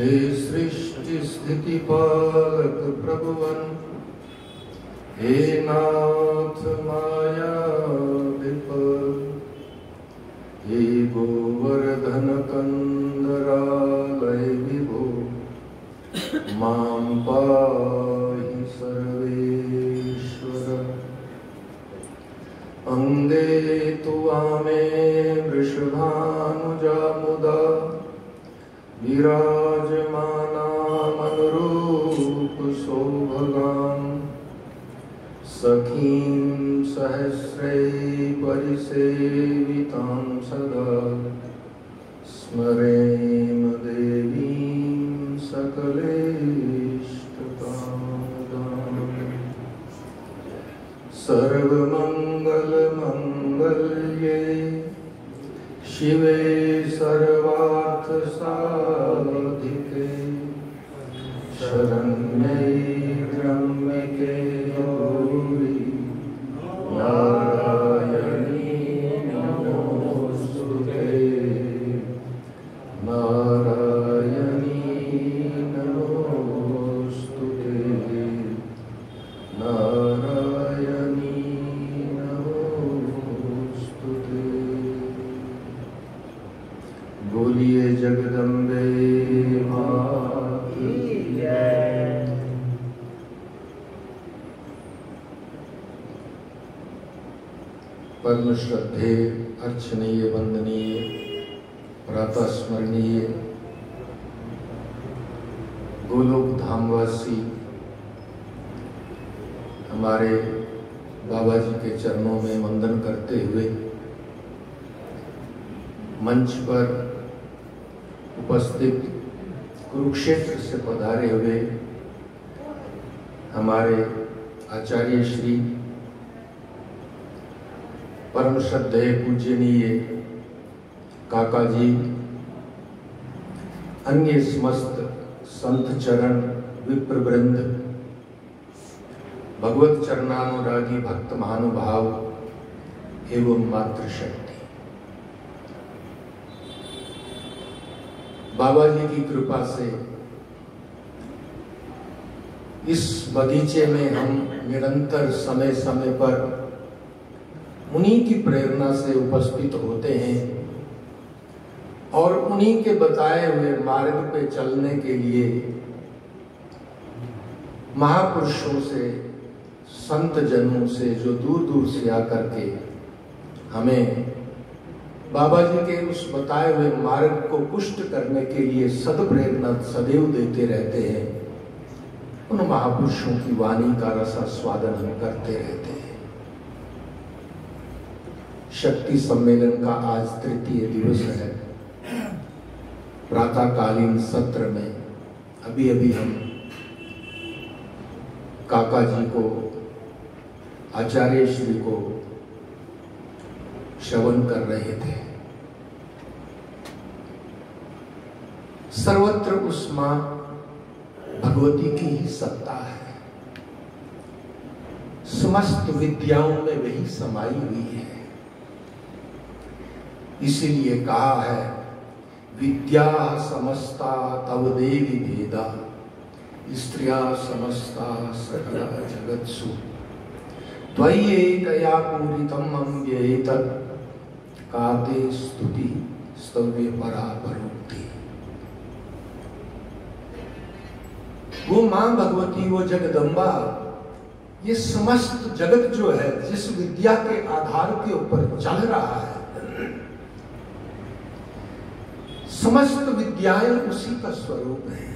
हे सृष्टि स्थिति पालक प्रभुवन, हे नाथ माया विफल, हे गोवर्धन कंदरालय विभो, मां पाहि सर्वेश्वर। अंगे तु वामे वृषभानुजा मुदा, विराजमानामनुरूप सौभगान्, सखीं सहस्रै परिसेवितां सदा, स्मरेम देवीं सकलेष्टकामदाम्। सर्वमङ्गलमङ्गल्ये शिवे सर्वार्थसाधिके, शरण्ये त्र्यम्बके गौरी नारायणी नमोस्तुते, नारायणी नमोस्तुते, नारायणी नमोस्तुते। बोलिए जगदम्बे मां की जय। परम श्रद्धेय अर्चनीय वंदनीय प्रातः स्मरणीय गोलोक धामवासी हमारे बाबा जी के चरणों में वंदन करते हुए मंच पर उपस्थित कुरुक्षेत्र से पधारे हुए हमारे आचार्य श्री परम श्रद्धेय पूजनीय काका जी, अन्य समस्त संत चरण विप्रवृंद, भगवत चरणानुरागी भक्त महानुभाव एवं मातृशक्ति, बाबा जी की कृपा से इस बगीचे में हम निरंतर समय समय पर उन्हीं की प्रेरणा से उपस्थित होते हैं और उन्हीं के बताए हुए मार्ग पे चलने के लिए महापुरुषों से, संत जनों से जो दूर दूर से आकर के हमें बाबा जी के उस बताए हुए मार्ग को पुष्ट करने के लिए सद्प्रेरणा सदैव देते रहते हैं, उन महापुरुषों की वाणी का रसास्वादन हम करते रहते हैं। शक्ति सम्मेलन का आज तृतीय दिवस है। प्रातःकालीन सत्र में अभी अभी हम काका जी को, आचार्य श्री को श्रवण कर रहे थे। सर्वत्र उस मां भगवती की ही सत्ता है, समस्त विद्याओं में वही समाई हुई है। इसीलिए कहा है, विद्या समस्ता तव देवी भेदा, स्त्रिया समस्ता सकला जगत्सु, त्वय्येकया पूरितम् अम्ब्येतत्, काते स्तुति स्तव्य परापरोक्ति। वो मां भगवती, वो जगदम्बा, ये समस्त जगत जो है, जिस विद्या के आधार के ऊपर चल रहा है, समस्त विद्याएं उसी का स्वरूप है।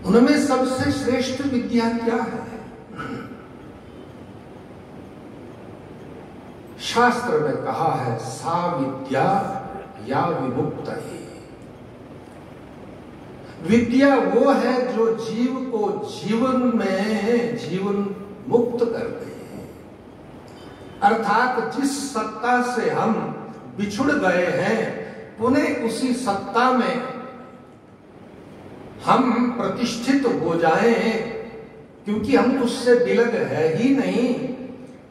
उनमें सबसे श्रेष्ठ विद्या क्या है? शास्त्र में कहा है, सा विद्या या विमुक्त है। विद्या वो है जो जीव को जीवन में जीवन मुक्त कर दे, अर्थात जिस सत्ता से हम बिछुड़ गए हैं, पुनः उसी सत्ता में हम प्रतिष्ठित हो जाएं, क्योंकि हम उससे विलग है ही नहीं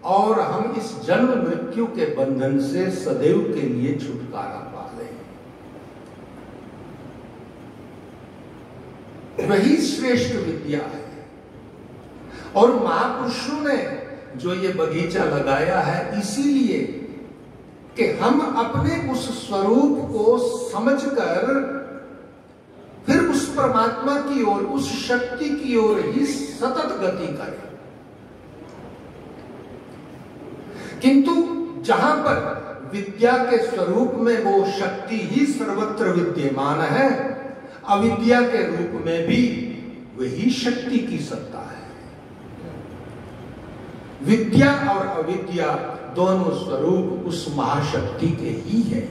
और हम इस जन्म मृत्यु के बंधन से सदैव के लिए छुटकारा पा लें। वही श्रेष्ठ विद्या है। और महापुरुषों ने जो ये बगीचा लगाया है इसीलिए कि हम अपने उस स्वरूप को समझकर फिर उस परमात्मा की ओर, उस शक्ति की ओर ही सतत गति करें। किंतु जहां पर विद्या के स्वरूप में वो शक्ति ही सर्वत्र विद्यमान है, अविद्या के रूप में भी वही शक्ति की सत्ता है। विद्या और अविद्या दोनों स्वरूप उस महाशक्ति के ही हैं।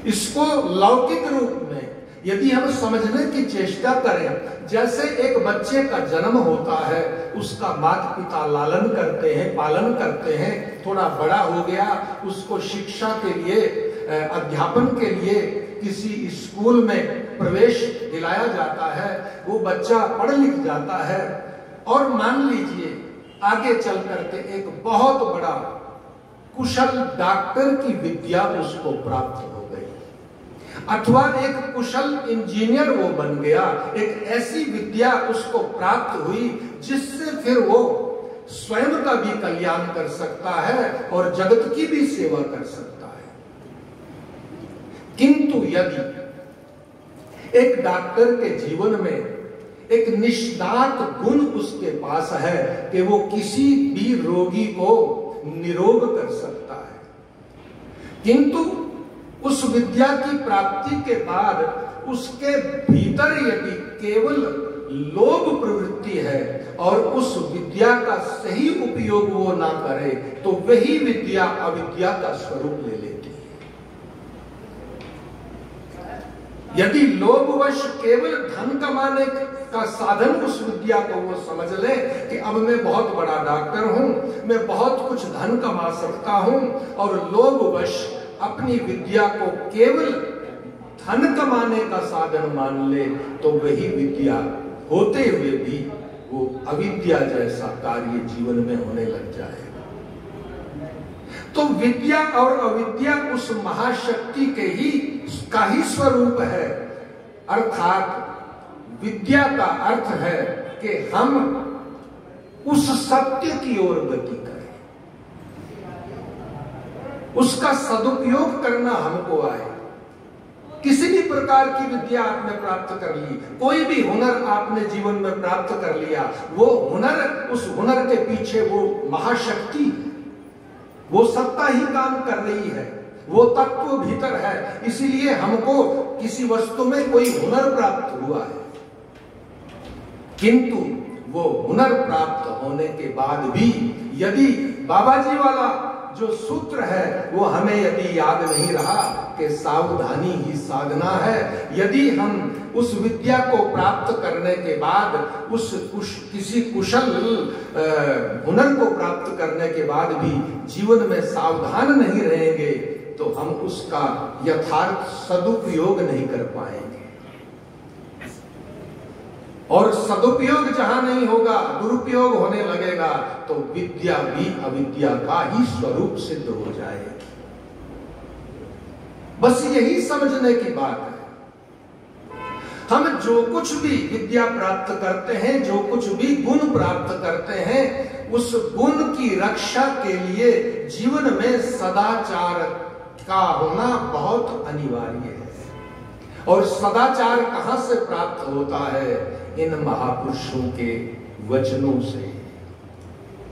इसको लौकिक रूप में यदि हम समझने की चेष्टा करें, जैसे एक बच्चे का जन्म होता है, उसका माता पिता लालन करते हैं, पालन करते हैं, थोड़ा बड़ा हो गया, उसको शिक्षा के लिए, अध्यापन के लिए किसी स्कूल में प्रवेश दिलाया जाता है, वो बच्चा पढ़ लिख जाता है और मान लीजिए आगे चल करके एक बहुत बड़ा कुशल डॉक्टर की विद्या उसको प्राप्त हो गई, अथवा एक कुशल इंजीनियर वो बन गया, एक ऐसी विद्या उसको प्राप्त हुई जिससे फिर वो स्वयं का भी कल्याण कर सकता है और जगत की भी सेवा कर सकता है। किंतु यदि एक डॉक्टर के जीवन में एक निष्णात गुण उसके पास है कि वो किसी भी रोगी को निरोग कर सकता है, किंतु उस विद्या की प्राप्ति के बाद उसके भीतर यदि केवल लोभ प्रवृत्ति है और उस विद्या का सही उपयोग वो ना करे, तो वही विद्या अविद्या का स्वरूप ले लेती है। यदि लोभवश केवल धन कमाने का साधन उस विद्या को वो समझ ले कि अब मैं बहुत बड़ा डॉक्टर हूं, मैं बहुत कुछ धन कमा सकता हूं, और लोभवश अपनी विद्या को केवल धन कमाने का साधन मान ले, तो वही विद्या होते हुए भी वो अविद्या जैसा कार्य जीवन में होने लग जाएगा। तो विद्या और अविद्या उस महाशक्ति के ही स्वरूप है। अर्थात विद्या का अर्थ है कि हम उस सत्य की ओर गति करें, उसका सदुपयोग करना हमको आए। किसी भी प्रकार की विद्या आपने प्राप्त कर ली, कोई भी हुनर आपने जीवन में प्राप्त कर लिया, वो हुनर, उस हुनर के पीछे वो महाशक्ति, वो सत्ता ही काम कर रही है, वो तत्व भीतर है। इसीलिए हमको किसी वस्तु में कोई हुनर प्राप्त हुआ है, किंतु वो हुनर प्राप्त होने के बाद भी यदि बाबा जी वाला जो सूत्र है वो हमें यदि याद नहीं रहा कि सावधानी ही साधना है, यदि हम उस विद्या को प्राप्त करने के बाद किसी कुशल हुनर को प्राप्त करने के बाद भी जीवन में सावधान नहीं रहेंगे, तो हम उसका यथार्थ सदुपयोग नहीं कर पाएंगे। और सदुपयोग जहां नहीं होगा, दुरुपयोग होने लगेगा, तो विद्या भी अविद्या का ही स्वरूप सिद्ध हो जाएगी। बस यही समझने की बात है। हम जो कुछ भी विद्या प्राप्त करते हैं, जो कुछ भी गुण प्राप्त करते हैं, उस गुण की रक्षा के लिए जीवन में सदाचार का होना बहुत अनिवार्य है। और सदाचार कहां से प्राप्त होता है? इन महापुरुषों के वचनों से।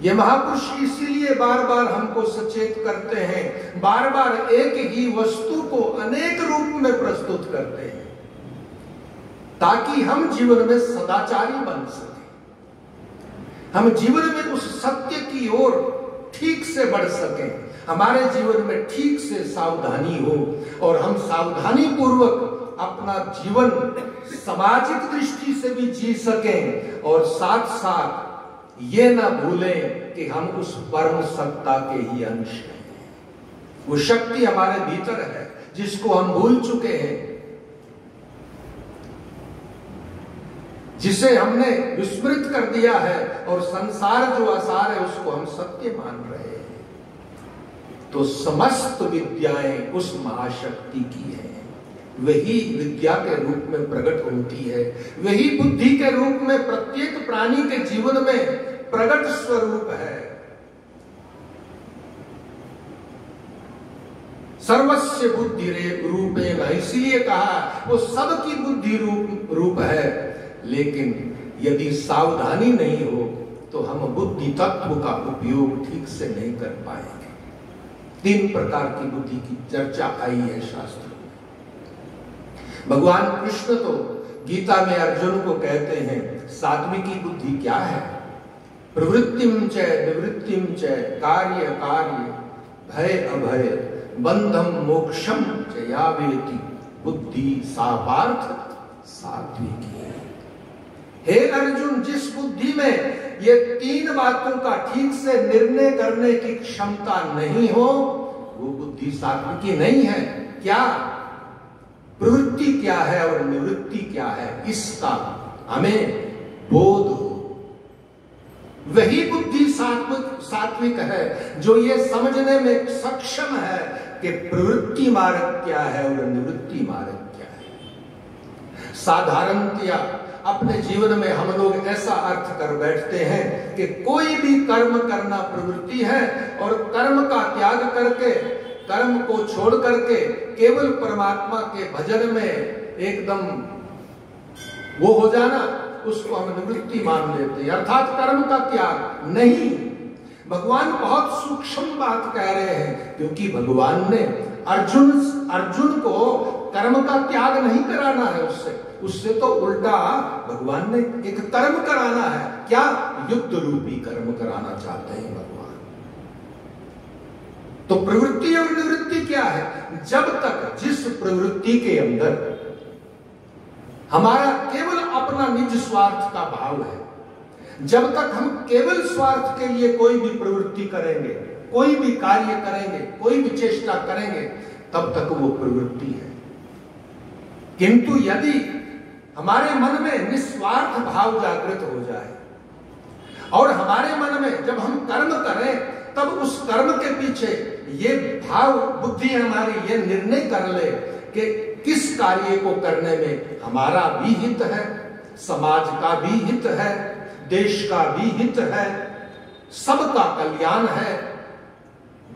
ये महापुरुष इसीलिए बार बार हमको सचेत करते हैं, बार बार एक ही वस्तु को अनेक रूप में प्रस्तुत करते हैं, ताकि हम जीवन में सदाचारी बन सके, हम जीवन में उस सत्य की ओर ठीक से बढ़ सकें, हमारे जीवन में ठीक से सावधानी हो और हम सावधानी पूर्वक अपना जीवन सामाजिक दृष्टि से भी जी सकें, और साथ साथ ये ना भूलें कि हम उस परम सत्ता के ही अंश हैं। वो शक्ति हमारे भीतर है जिसको हम भूल चुके हैं, जिसे हमने विस्मृत कर दिया है, और संसार जो आसार है उसको हम सत्य मान रहे हैं। तो समस्त विद्याएं उस महाशक्ति की हैं, वही विद्या के रूप में प्रकट होती है, वही बुद्धि के रूप में प्रत्येक प्राणी के जीवन में प्रकट स्वरूप है। सर्वस्य बुद्धि रूपेण, इसलिए कहा वो सबकी बुद्धि रूप है। लेकिन यदि सावधानी नहीं हो तो हम बुद्धि तत्व का उपयोग ठीक से नहीं कर पाएंगे। 3 प्रकार की बुद्धि की चर्चा आई है शास्त्र में। भगवान कृष्ण तो गीता में अर्जुन को कहते हैं सात्विकी बुद्धि क्या है? प्रवृत्तिम च निवृत्तिम च कार्य कार्य भय अभय बंधम मोक्षम च या वेति बुद्धि सा पार्थ सात्विकी। हे अर्जुन, जिस बुद्धि में ये 3 बातों का ठीक से निर्णय करने की क्षमता नहीं हो वो बुद्धि सात्विकी नहीं है। क्या प्रवृत्ति क्या है और निवृत्ति क्या है, इसका हमें बोध हो। वही बुद्धि सात्विक है जो ये समझने में सक्षम है कि प्रवृत्ति मार्ग क्या है और निवृत्ति मार्ग क्या है। साधारणतया अपने जीवन में हम लोग ऐसा अर्थ कर बैठते हैं कि कोई भी कर्म करना प्रवृत्ति है और कर्म का त्याग करके, कर्म को छोड़ करके केवल परमात्मा के भजन में एकदम वो हो जाना, उसको हम निवृत्ति मान लेते हैं, अर्थात कर्म का त्याग नहीं। भगवान बहुत सूक्ष्म बात कह रहे हैं, क्योंकि भगवान ने अर्जुन को कर्म का त्याग नहीं कराना है उससे तो उल्टा भगवान ने एक कर्म कराना है। क्या? युद्ध रूपी कर्म कराना चाहते हैं भगवान। तो प्रवृत्ति और निवृत्ति क्या है? जब तक जिस प्रवृत्ति के अंदर हमारा केवल अपना निज स्वार्थ का भाव है, जब तक हम केवल स्वार्थ के लिए कोई भी प्रवृत्ति करेंगे, कोई भी कार्य करेंगे, कोई भी चेष्टा करेंगे, तब तक वो प्रवृत्ति है। किंतु यदि हमारे मन में निस्वार्थ भाव जागृत हो जाए और हमारे मन में जब हम कर्म करें तब उस कर्म के पीछे ये भाव बुद्धि हमारी ये निर्णय कर ले कि किस कार्य को करने में हमारा भी हित है, समाज का भी हित है, देश का भी हित है, सबका कल्याण है।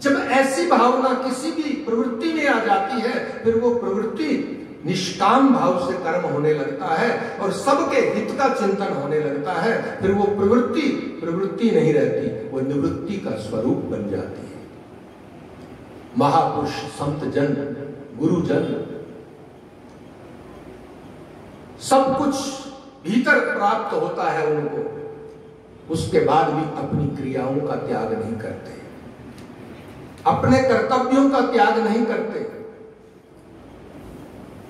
जब ऐसी भावना किसी भी प्रवृत्ति में आ जाती है फिर वो प्रवृत्ति निष्काम भाव से कर्म होने लगता है और सबके हित का चिंतन होने लगता है। फिर वो प्रवृत्ति नहीं रहती, वो निवृत्ति का स्वरूप बन जाती है। महापुरुष, संत जन, गुरुजन सब कुछ भीतर प्राप्त होता है उनको, उसके बाद भी अपनी क्रियाओं का त्याग नहीं करते, अपने कर्तव्यों का त्याग नहीं करते।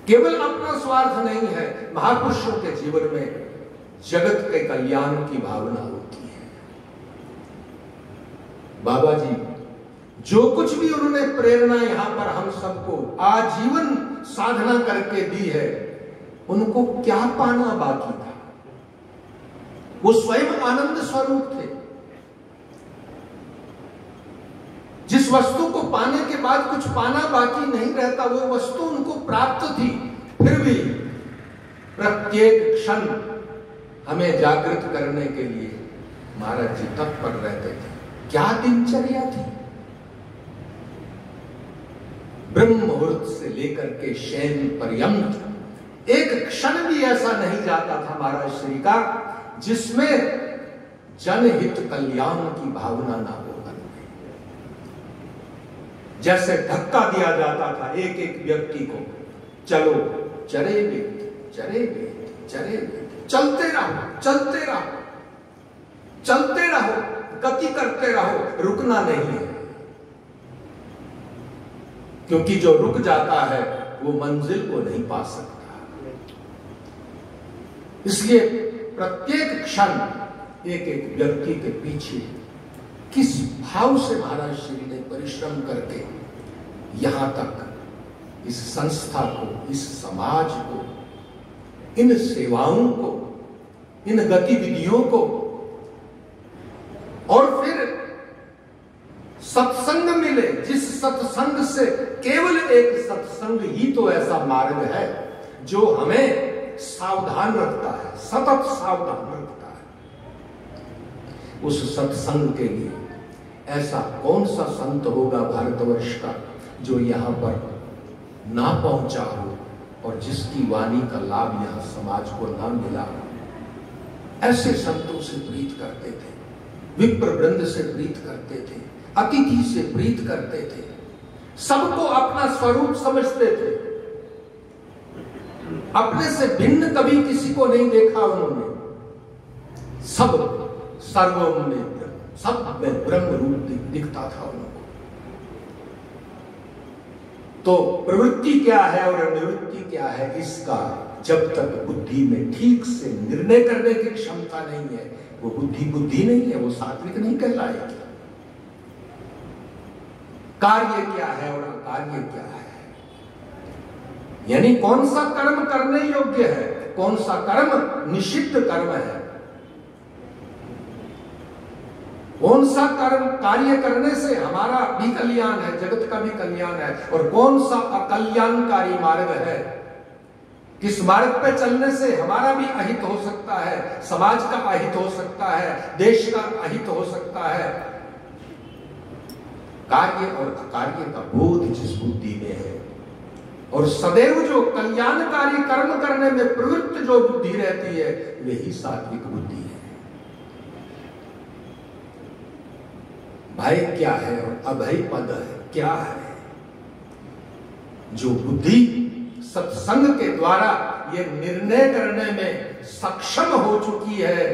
केवल अपना स्वार्थ नहीं है, महापुरुषों के जीवन में जगत के कल्याण की भावना होती है। बाबा जी जो कुछ भी उन्होंने प्रेरणा यहां पर हम सबको आजीवन साधना करके दी है, उनको क्या पाना बाकी था? वो स्वयं आनंद स्वरूप थे। जिस वस्तु को पाने के बाद कुछ पाना बाकी नहीं रहता, वो वस्तु उनको प्राप्त थी। फिर भी प्रत्येक क्षण हमें जागृत करने के लिए महाराज जी तत्पर रहते थे। क्या दिनचर्या थी! ब्रह्म मुहूर्त से लेकर के शयन पर्यंत एक क्षण भी ऐसा नहीं जाता था महाराज श्री का जिसमें जनहित कल्याण की भावना ना हो। जैसे धक्का दिया जाता था एक एक व्यक्ति को, चलो चरे बेट, चरे बेट, चरे बेट, चलते रहो, चलते रहो, चलते रहो, गति करते रहो, रुकना नहीं है। क्योंकि जो रुक जाता है वो मंजिल को नहीं पा सकता। इसलिए प्रत्येक क्षण एक एक व्यक्ति के पीछे किस भाव से महाराज श्री ने परिश्रम करके यहां तक इस संस्था को, इस समाज को, इन सेवाओं को, इन गतिविधियों को और फिर सत्संग में मिले, जिस सत्संग से, केवल एक सत्संग ही तो ऐसा मार्ग है जो हमें सावधान रखता है, सतत सावधान रखता है। उस सत्संग के लिए ऐसा कौन सा संत होगा भारतवर्ष का जो यहां पर ना पहुंचा हो और जिसकी वाणी का लाभ यहां समाज को ना मिला हो। ऐसे संतों से प्रीत करते थे, विप्र वृंद से प्रीत करते थे, अतिथि से प्रीत करते थे, सबको अपना स्वरूप समझते थे, अपने से भिन्न कभी किसी को नहीं देखा उन्होंने। सब सर्वों में, सब में ब्रह्म रूप दिखता था उनको। तो प्रवृत्ति क्या है और निवृत्ति क्या है, इसका जब तक बुद्धि में ठीक से निर्णय करने की क्षमता नहीं है, वो बुद्धि नहीं है, वो सात्विक नहीं कहलाएगी। कार्य क्या है और अकार्य क्या है, यानी कौन सा कर्म करने योग्य है, कौन सा कर्म निषिद्ध कर्म है, कौन सा कर्म कार्य करने से हमारा भी कल्याण है, जगत का भी कल्याण है, और कौन सा अकल्याणकारी मार्ग है, किस मार्ग पे चलने से हमारा भी अहित हो सकता है, समाज का अहित हो सकता है, देश का अहित हो सकता है। कार्य और अकार्य का बोध जिस बुद्धि में है, और सदैव जो कल्याणकारी कर्म करने में प्रवृत्त जो बुद्धि रहती है, वही सात्विक बुद्धि है। भय क्या है और अभय पद है क्या है, जो बुद्धि सत्संग के द्वारा ये निर्णय करने में सक्षम हो चुकी है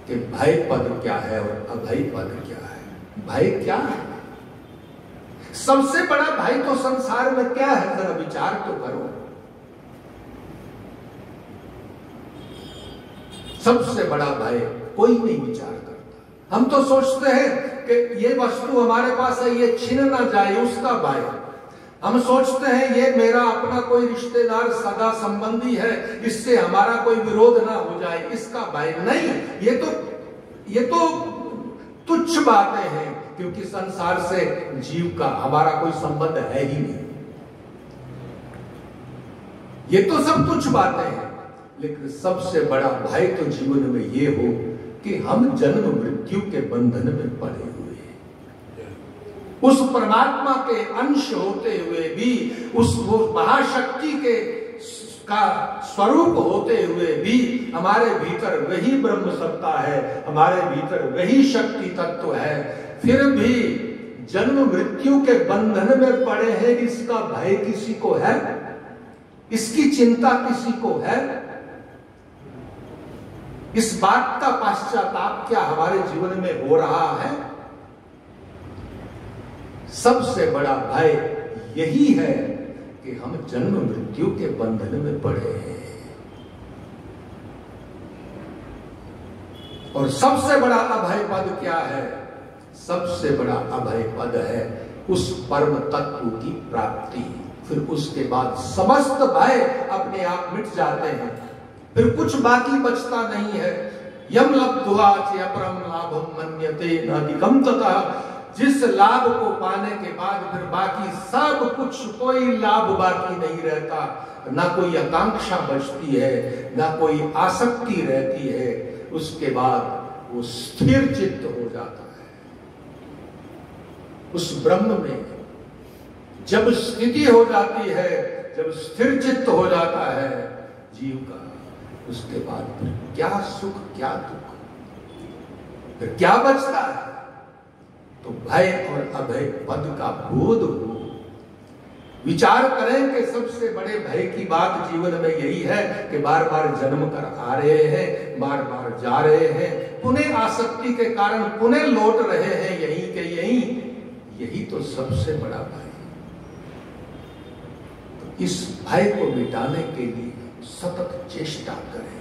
कि भय पद क्या है और अभय पद क्या है। भय क्या है, सबसे बड़ा भय तो संसार में क्या है, जरा विचार तो करो। सबसे बड़ा भय कोई नहीं विचार करता। हम तो सोचते हैं कि ये वस्तु हमारे पास है, ये छीन ना जाए, उसका भय। हम सोचते हैं ये मेरा अपना कोई रिश्तेदार सगा संबंधी है, इससे हमारा कोई विरोध ना हो जाए, इसका भय नहीं। ये तो तुच्छ बातें हैं, क्योंकि संसार से जीव का हमारा कोई संबंध है ही नहीं। ये तो सब तुच्छ बातें हैं, लेकिन सबसे बड़ा भय तो जीवन में ये हो कि हम जन्म मृत्यु के बंधन में पड़े हुए हैं। उस परमात्मा के अंश होते हुए भी, उस महाशक्ति के का स्वरूप होते हुए भी हमारे भीतर वही ब्रह्म सत्ता है, हमारे भीतर वही शक्ति तत्व है, फिर भी जन्म मृत्यु के बंधन में पड़े हैं। इसका भय किसी को है? इसकी चिंता किसी को है? इस बात का पश्चाताप क्या हमारे जीवन में हो रहा है? सबसे बड़ा भय यही है कि हम जन्म मृत्यु के बंधन में पड़े हैं। और सबसे बड़ा अभय पद क्या है? सबसे बड़ा अभय पद है उस परम तत्व की प्राप्ति। फिर उसके बाद समस्त भय अपने आप मिट जाते हैं, फिर कुछ बाकी बचता नहीं है। यम लब्ध्वा च अपरम लाभम मन्यते नाधिकम ततः। जिस लाभ को पाने के बाद फिर बाकी सब कुछ, कोई लाभ बाकी नहीं रहता, ना कोई आकांक्षा बचती है, ना कोई आसक्ति रहती है। उसके बाद वो स्थिर चित्त हो जाता है। उस ब्रह्म में जब स्थिति हो जाती है, जब स्थिर चित्त हो जाता है जीव का, उसके बाद फिर क्या सुख क्या दुख, फिर क्या बचता है? तो भय और अभय पद का बोध हो। विचार करें कि सबसे बड़े भय की बात जीवन में यही है कि बार बार जन्म कर आ रहे हैं, बार बार जा रहे हैं, पुनः आसक्ति के कारण पुनः लौट रहे हैं यहीं के यहीं। यही तो सबसे बड़ा भय। तो इस भय को मिटाने के लिए सतत चेष्टा करें।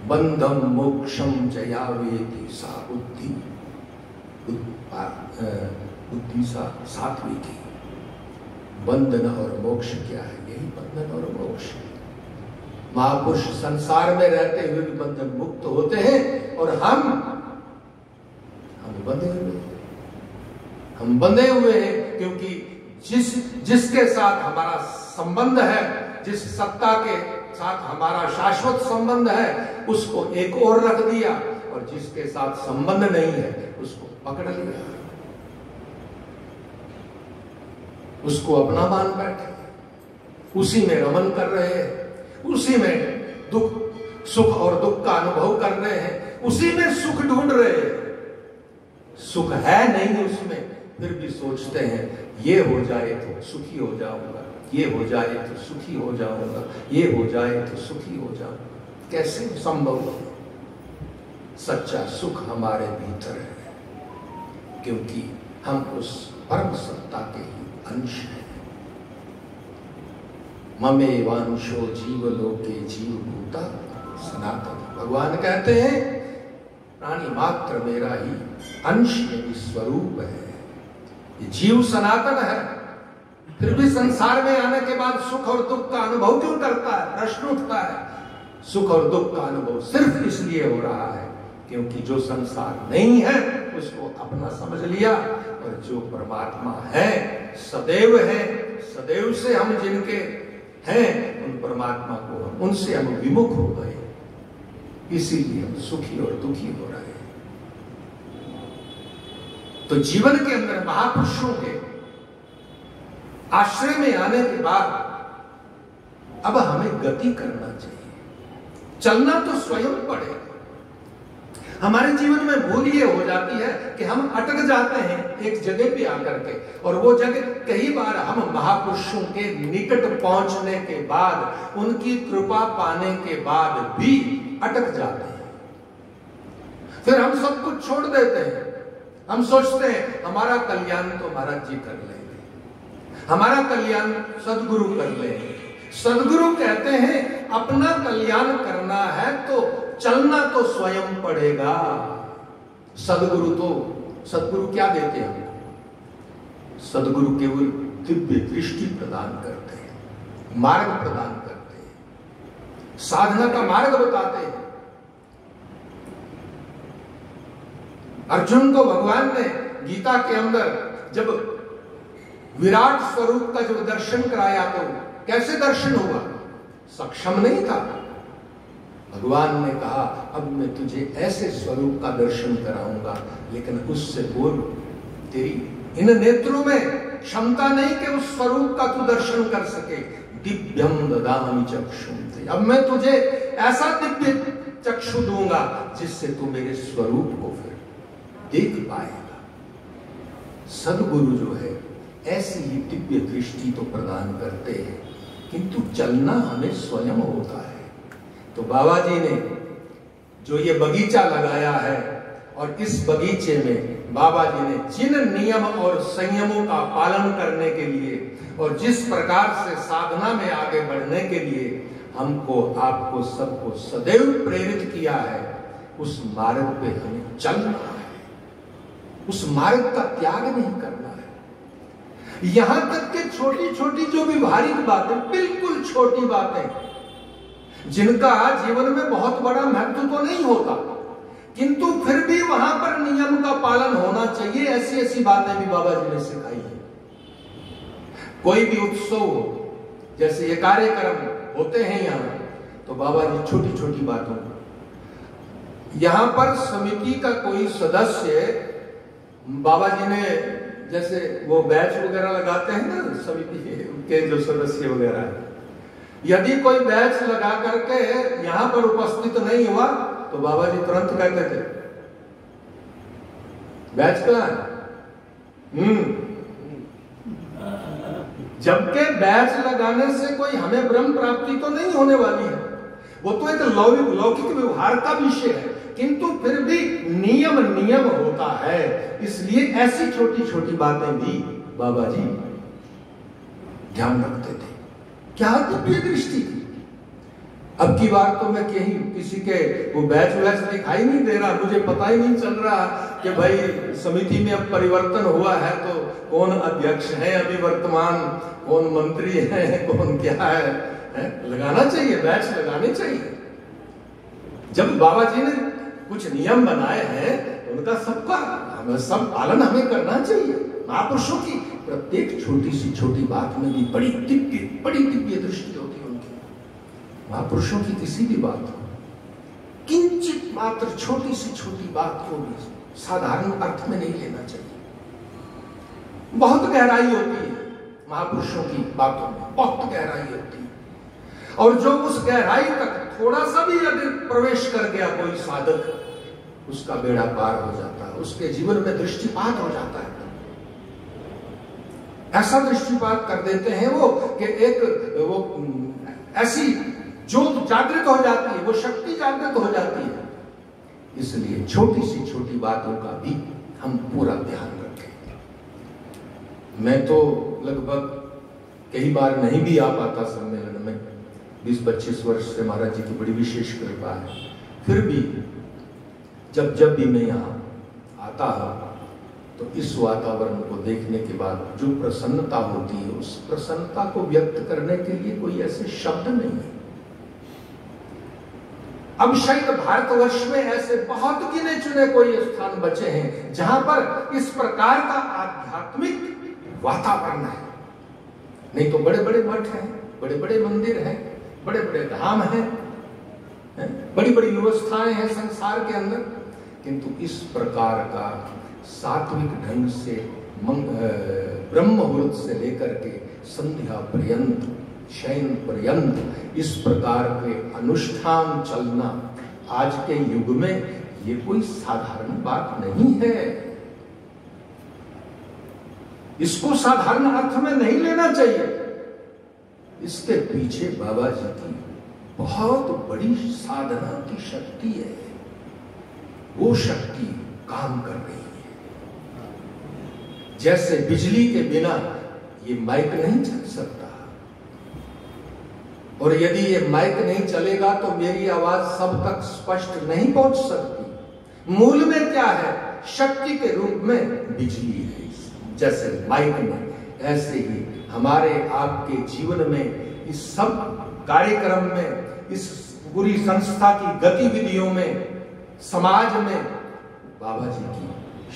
बंधम मोक्षम जया वेति सा बुद्धि, बुद्धि सा सात्विकी। बंधन और मोक्ष क्या है? यही बंधन और मोक्ष। महापुरुष संसार में रहते हुए भी बंधन मुक्त होते हैं, और हम बंधे हुए। हम बंधे हुए हैं, क्योंकि जिसके साथ हमारा संबंध है, जिस सत्ता के साथ हमारा शाश्वत संबंध है, उसको एक ओर रख दिया, और जिसके साथ संबंध नहीं है उसको पकड़ लिया, उसको अपना मान बैठे, उसी में रमन कर रहे हैं, उसी में सुख और दुख का अनुभव कर रहे हैं, उसी में सुख ढूंढ रहे हैं। सुख है नहीं उसमें, फिर भी सोचते हैं ये हो जाए तो सुखी हो जाऊंगा, ये हो जाए तो सुखी हो जाऊंगा, ये हो जाए तो सुखी हो जाऊंगा। कैसे संभव हो? सच्चा सुख हमारे भीतर है, क्योंकि हम उस परम सत्ता के ही अंश हैं। ममेवांशो जीवलोके जीवभूता सनातन। भगवान कहते हैं प्राणी मात्र मेरा ही अंश यानी स्वरूप है। ये जीव सनातन है, फिर भी संसार में आने के बाद सुख और दुख का अनुभव क्यों करता है? प्रश्न उठता है। सुख और दुख का अनुभव सिर्फ इसलिए हो रहा है क्योंकि जो संसार नहीं है उसको अपना समझ लिया, और जो परमात्मा है, सदैव है, सदैव से हम जिनके हैं उन परमात्मा को उनसे हम विमुख हो गए, इसीलिए हम सुखी और दुखी हो रहे हैं। तो जीवन के अंदर महापुरुषों के आश्रय में आने के बाद अब हमें गति करना चाहिए, चलना तो स्वयं पड़ेगा। हमारे जीवन में भूल ये हो जाती है कि हम अटक जाते हैं एक जगह पे आकर के, और वो जगह कई बार हम महापुरुषों के निकट पहुंचने के बाद, उनकी कृपा पाने के बाद भी अटक जाते हैं। फिर हम सब कुछ छोड़ देते हैं, हम सोचते हैं हमारा कल्याण तो महाराज जी कर लेंगे, हमारा कल्याण सदगुरु कर लेंगे। सदगुरु कहते हैं अपना कल्याण करना है तो चलना तो स्वयं पड़ेगा। सदगुरु क्या देते हैं हमको? सदगुरु केवल दिव्य दृष्टि प्रदान करते हैं, मार्ग प्रदान करते हैं, साधना का मार्ग बताते हैं। अर्जुन को भगवान ने गीता के अंदर जब विराट स्वरूप का जब दर्शन कराया तो कैसे दर्शन हुआ? सक्षम नहीं था। भगवान ने कहा अब मैं तुझे ऐसे स्वरूप का दर्शन कराऊंगा, लेकिन उससे पूर्व तेरी इन नेत्रों में क्षमता नहीं कि उस स्वरूप का तू दर्शन कर सके। दिव्यम ददामि चक्षुं, अब मैं तुझे ऐसा दिव्य चक्षु दूंगा जिससे तू मेरे स्वरूप को फिर देख पाएगा। सदगुरु जो है ऐसी ही दिव्य दृष्टि तो प्रदान करते हैं, किंतु चलना हमें स्वयं होता है। तो बाबा जी ने जो ये बगीचा लगाया है, और इस बगीचे में बाबा जी ने जिन नियम और संयमों का पालन करने के लिए और जिस प्रकार से साधना में आगे बढ़ने के लिए हमको, आपको, सबको सदैव प्रेरित किया है, उस मार्ग पे हमें चलना है, उस मार्ग का त्याग नहीं करना है। यहां तक कि छोटी छोटी जो व्यवहारिक बातें, बिल्कुल छोटी बातें, जिनका जीवन में बहुत बड़ा महत्व तो नहीं होता, किंतु फिर भी वहां पर नियम का पालन होना चाहिए, ऐसी ऐसी बातें भी बाबा जी ने सिखाई है। कोई भी उत्सव हो, जैसे ये कार्यक्रम होते हैं यहाँ, तो बाबा जी छोटी छोटी बातों, यहाँ पर समिति का कोई सदस्य, बाबा जी ने जैसे वो बैच वगैरह लगाते हैं ना समिति के जो सदस्य वगैरह है, यदि कोई बैच लगा करके यहां पर उपस्थित नहीं हुआ तो बाबा जी तुरंत कहते थे बैच कहां है? जबकि बैच लगाने से कोई हमें ब्रह्म प्राप्ति तो नहीं होने वाली है, वो तो एक लौकिक व्यवहार का विषय है, किंतु फिर भी नियम होता है। इसलिए ऐसी छोटी छोटी बातें भी बाबा जी ध्यान रखते थे। क्या दिव्य दृष्टि थी। अब की बार तो मैं कहीं किसी के वो बैच दिखाई नहीं दे रहा, मुझे पता ही नहीं चल रहा कि भाई समिति में अब परिवर्तन हुआ है तो कौन अध्यक्ष है अभी वर्तमान, कौन मंत्री है, कौन क्या है? लगाना चाहिए, बैच लगाने चाहिए। जब बाबा जी ने कुछ नियम बनाए हैं तो उनका सबका सब पालन हमें करना चाहिए। महापुरुषों की प्रत्येक छोटी सी छोटी बात में भी बड़ी दिव्य दृष्टि होती है उनकी। महापुरुषों की किसी भी बात को, किंचित मात्र छोटी सी छोटी बात को भी साधारण अर्थ में नहीं लेना चाहिए। बहुत गहराई होती है महापुरुषों की बातों में, बहुत गहराई होती है। और जो उस गहराई तक थोड़ा सा भी यदि प्रवेश कर गया कोई साधक, उसका बेड़ा पार हो जाता है, उसके जीवन में दृष्टिपात हो जाता है। ऐसा दृष्टिपात कर देते हैं वो कि ऐसी ज्योत जागृत हो जाती है, वो शक्ति जागृत हो जाती है। इसलिए छोटी सी छोटी बातों का भी हम पूरा ध्यान रखें। मैं तो लगभग कई बार नहीं भी आ पाता सम्मेलन में, 20-25 वर्ष से महाराज जी की बड़ी विशेष कृपा है। फिर भी जब भी मैं यहाँ आता हूँ तो इस वातावरण को देखने के बाद जो प्रसन्नता होती है, उस प्रसन्नता को व्यक्त करने के लिए कोई ऐसे शब्द नहीं है। अब शायद भारतवर्ष में ऐसे बहुत गिने चुने कोई स्थान बचे हैं जहां पर इस प्रकार का आध्यात्मिक वातावरण है। नहीं तो बड़े बड़े मठ हैं, बड़े बड़े मंदिर हैं, बड़े बड़े धाम हैं, बड़ी बड़ी व्यवस्थाएं हैं संसार के अंदर, किंतु इस प्रकार का सात्विक ढंग से ब्रह्म मुहूर्त से लेकर के संध्या पर्यंत, शयन पर्यंत इस प्रकार के अनुष्ठान चलना आज के युग में ये कोई साधारण बात नहीं है। इसको साधारण अर्थ में नहीं लेना चाहिए। इसके पीछे बाबा जी की बहुत बड़ी साधना की शक्ति है। वो शक्ति काम कर रही है। जैसे बिजली के बिना ये माइक नहीं चल सकता, और यदि ये माइक नहीं चलेगा तो मेरी आवाज सब तक स्पष्ट नहीं पहुंच सकती। मूल में क्या है? शक्ति के रूप में बिजली है। जैसे माइक में, ऐसे ही हमारे आपके जीवन में, इस सब कार्यक्रम में, इस पूरी संस्था की गतिविधियों में, समाज में बाबा जी की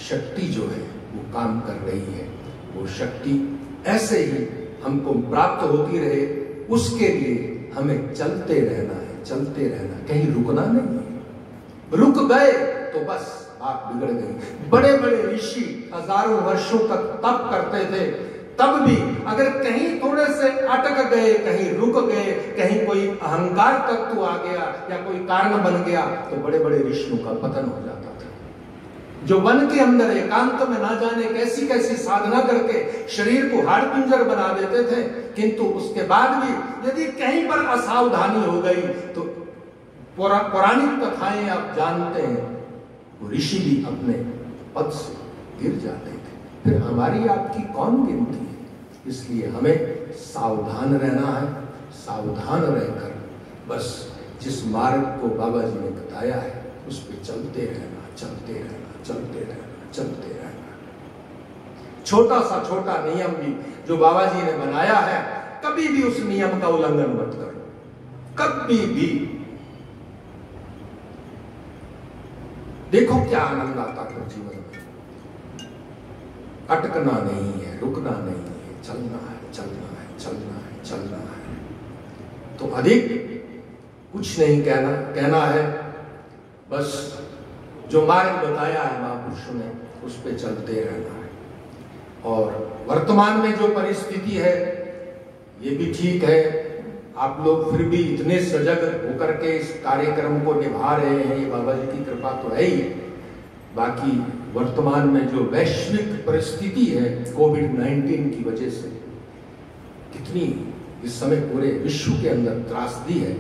शक्ति जो है वो काम कर रही है। वो शक्ति ऐसे ही हमको प्राप्त होती रहे, उसके लिए हमें चलते रहना है, चलते रहना, कहीं रुकना नहीं है। रुक गए तो बस बात बिगड़ गई। बड़े बड़े ऋषि हजारों वर्षों तक तप करते थे, तब भी अगर कहीं थोड़े से अटक गए, कहीं रुक गए, कहीं कोई अहंकार तत्व आ गया या कोई कारण बन गया, तो बड़े बड़े ऋषियों का पतन हो जाता था। जो वन के अंदर एकांत में ना जाने कैसी कैसी साधना करके शरीर को हाड़ पिंजर बना देते थे, किंतु उसके बाद भी यदि कहीं पर असावधानी हो गई तो पौराणिक कथाएं आप जानते हैं, वो ऋषि भी अपने पद से गिर जाते थे। फिर हमारी आपकी कौन गिनती है? इसलिए हमें सावधान रहना है। सावधान रहकर बस जिस मार्ग को बाबा जी ने बताया है उस पर चलते रहना, चलते रहना, चलते रहना, चलते रहना। छोटा सा छोटा नियम भी जो बाबा जी ने बनाया है, कभी भी उस नियम का उल्लंघन मत करो, कभी भी। देखो क्या आनंद आता है जीवन में। अटकना नहीं है, रुकना नहीं है, चलना है, चलना है, चलना है, चलना है। तो अधिक कुछ नहीं कहना है, बस जो मार्ग बताया है महापुरुषों ने उस पे चलते रहना है। और वर्तमान में जो परिस्थिति है ये भी ठीक है, आप लोग फिर भी इतने सजग होकर के इस कार्यक्रम को निभा रहे हैं, ये बाबा जी की कृपा तो है ही। बाकी वर्तमान में जो वैश्विक परिस्थिति है कोविड-19 की वजह से, कितनी इस समय पूरे विश्व के अंदर त्रासदी है,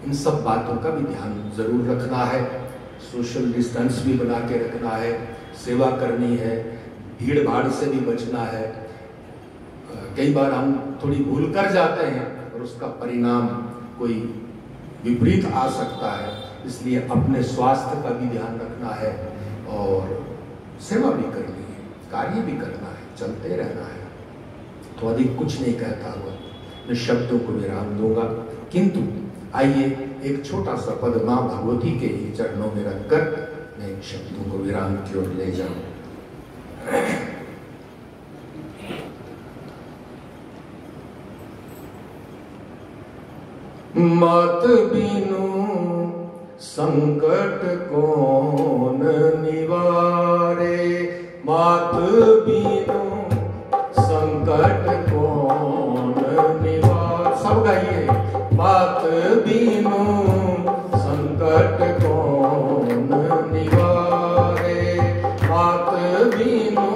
इन सब बातों का भी ध्यान जरूर रखना है। सोशल डिस्टेंस भी बना के रखना है, सेवा करनी है, भीड़ भाड़ से भी बचना है। कई बार हम थोड़ी भूल कर जाते हैं और उसका परिणाम कोई विपरीत आ सकता है, इसलिए अपने स्वास्थ्य का भी ध्यान रखना है और सेवा भी करनी है, कार्य भी करना है, चलते रहना है। तो अधिक कुछ नहीं कहता हुआ मैं शब्दों को विराम दूंगा, किंतु आइए एक छोटा सा पद मां भगवती के ही चरणों में रखकर मैं शब्दों को विराम की ओर ले जाऊं। मात बीनू संकट कौन निवारे, मात बीनू संकट कौन निवार। सब गाइए। मात बीनू संकट कौन निवारे, मात बीनू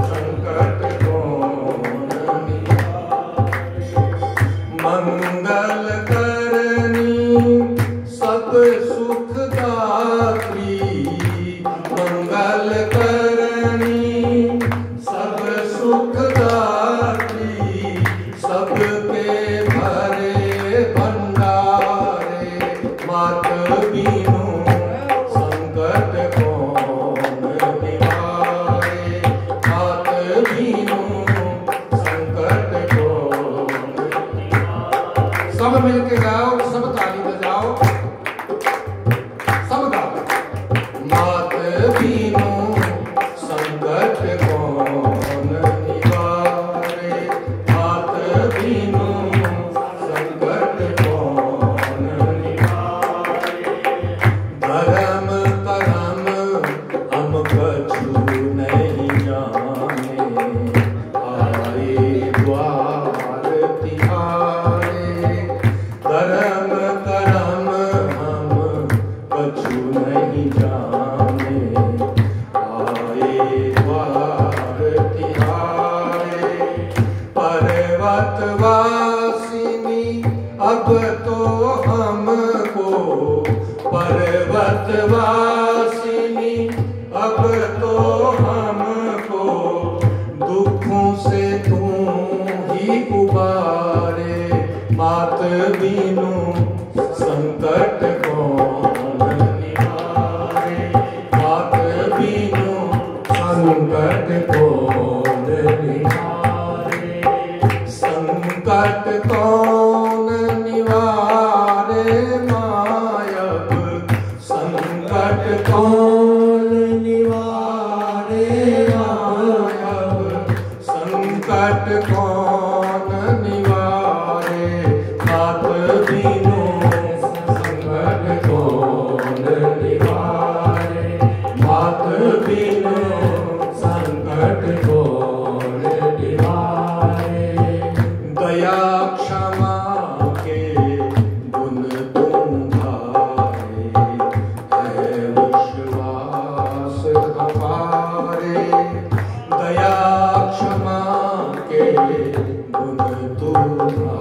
संकट कौन निवारे। मंगल करनी सब सुख दात्री, मंगल करनी सब सुख दात्री, सबके भरे भंडारे, मात बीनू संकट कौन निवारे, मात बीनू संकट कौन निवारे। सब मिलके गाओ, सब ताली बजाओ, सब गाओ। मात बीनू संकट कौन निवारे, मात बीनू संकट कौन निवारे। धर्म करम हम कछु नहीं जाने, आए द्वार तिहारे। धर्म करम हम कछु नहीं जाने, आए द्वार तिहारे। पर्वत वासिनी अब तो हमको, पर्वत वासिनी अब तो हमको, दुखों से तू ही उबारे, मात बीनू संकट कौन निवारे, मात बीनू संकट कौन निवारे। संकट कौन निवारे मायब, संकट कौन निवारे मायब, संकट कौन निवारे, मात बीनू संकट कौन निवारे, मात बीनू संकट कौन निवारे। दया क्षमा के गुण तुम धारे, है विश्वास हमारे। दया क्षमा के गुण तुम धारे,